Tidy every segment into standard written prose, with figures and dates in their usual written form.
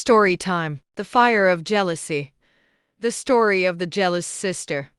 Story time. The Fire of Jealousy. The story of the jealous sister.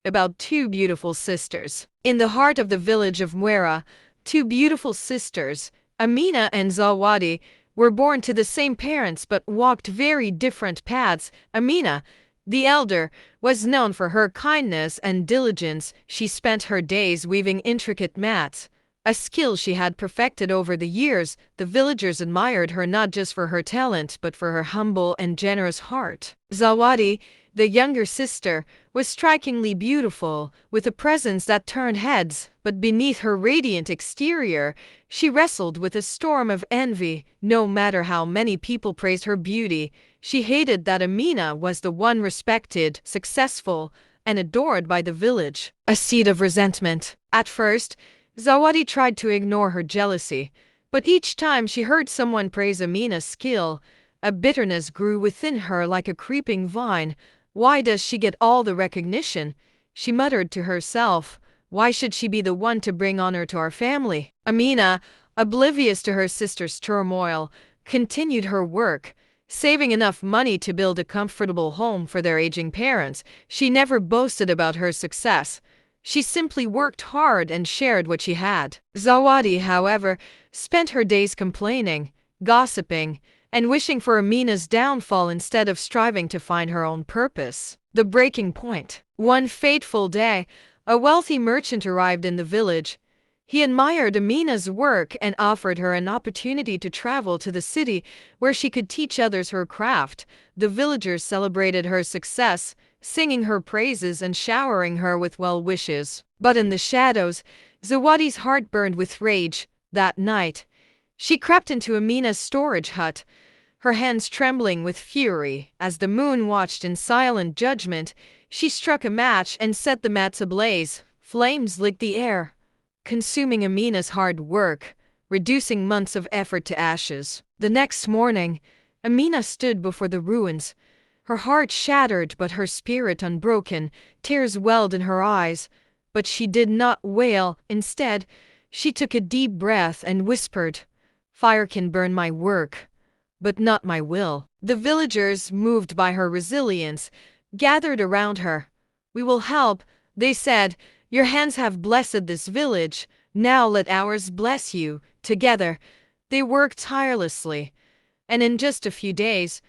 About two beautiful sisters. In the heart of the village of Muera, two beautiful sisters, Amina and Zawadi, were born to the same parents but walked very different paths. Amina, the elder, was known for her kindness and diligence. She spent her days weaving intricate mats, a skill she had perfected over the years. The villagers admired her not just for her talent but for her humble and generous heart. Zawadi, the younger sister, was strikingly beautiful, with a presence that turned heads, but beneath her radiant exterior, she wrestled with a storm of envy. No matter how many people praised her beauty, she hated that Amina was the one respected, successful, and adored by the village. A seed of resentment. At first, Zawadi tried to ignore her jealousy, but each time she heard someone praise Amina's skill, a bitterness grew within her like a creeping vine. Why does she get all the recognition? She muttered to herself. Why should she be the one to bring honor to our family? Amina, oblivious to her sister's turmoil, continued her work, saving enough money to build a comfortable home for their aging parents. She never boasted about her success. She simply worked hard and shared what she had. Zawadi, however, spent her days complaining, gossiping, and wishing for Amina's downfall instead of striving to find her own purpose. The breaking point. One fateful day, a wealthy merchant arrived in the village. He admired Amina's work and offered her an opportunity to travel to the city where she could teach others her craft. The villagers celebrated her success, singing her praises and showering her with well wishes. But in the shadows, Zawadi's heart burned with rage. That night, she crept into Amina's storage hut, her hands trembling with fury. As the moon watched in silent judgment, she struck a match and set the mats ablaze. Flames licked the air, consuming Amina's hard work, reducing months of effort to ashes. The next morning, Amina stood before the ruins, her heart shattered but her spirit unbroken. Tears welled in her eyes, but she did not wail. Instead, she took a deep breath and whispered, "Fire can burn my work, but not my will." The villagers, moved by her resilience, gathered around her. "We will help," they said. "Your hands have blessed this village. Now let ours bless you." Together, they worked tirelessly, and in just a few days,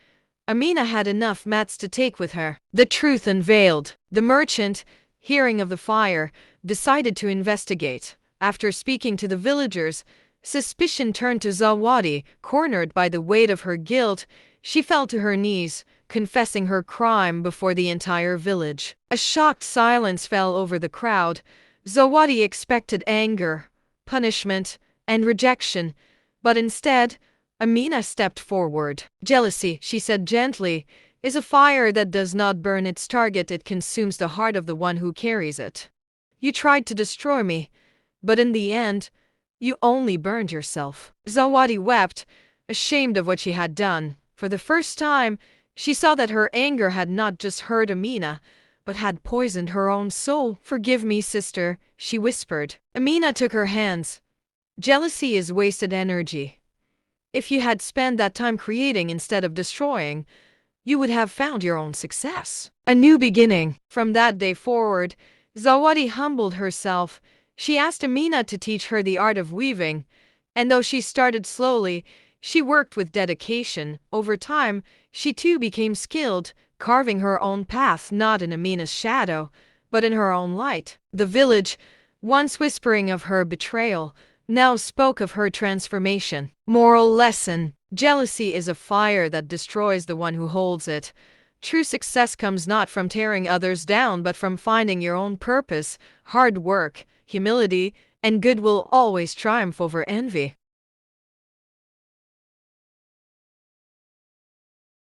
Amina had enough mats to take with her. The truth unveiled. The merchant, hearing of the fire, decided to investigate. After speaking to the villagers, suspicion turned to Zawadi. Cornered by the weight of her guilt, she fell to her knees, confessing her crime before the entire village. A shocked silence fell over the crowd. Zawadi expected anger, punishment, and rejection, but instead, Amina stepped forward. "Jealousy," she said gently, "is a fire that does not burn its target, it consumes the heart of the one who carries it. You tried to destroy me, but in the end, you only burned yourself." Zawadi wept, ashamed of what she had done. For the first time, she saw that her anger had not just hurt Amina, but had poisoned her own soul. "Forgive me, sister," she whispered. Amina took her hands. "Jealousy is wasted energy. If you had spent that time creating instead of destroying, you would have found your own success. A new beginning." From that day forward, Zawadi humbled herself. She asked Amina to teach her the art of weaving, and though she started slowly, she worked with dedication. Over time, she too became skilled, carving her own path not in Amina's shadow, but in her own light. The village, once whispering of her betrayal, now spoke of her transformation. Moral lesson: jealousy is a fire that destroys the one who holds it. True success comes not from tearing others down but from finding your own purpose. Hard work, humility, and good will always triumph over envy.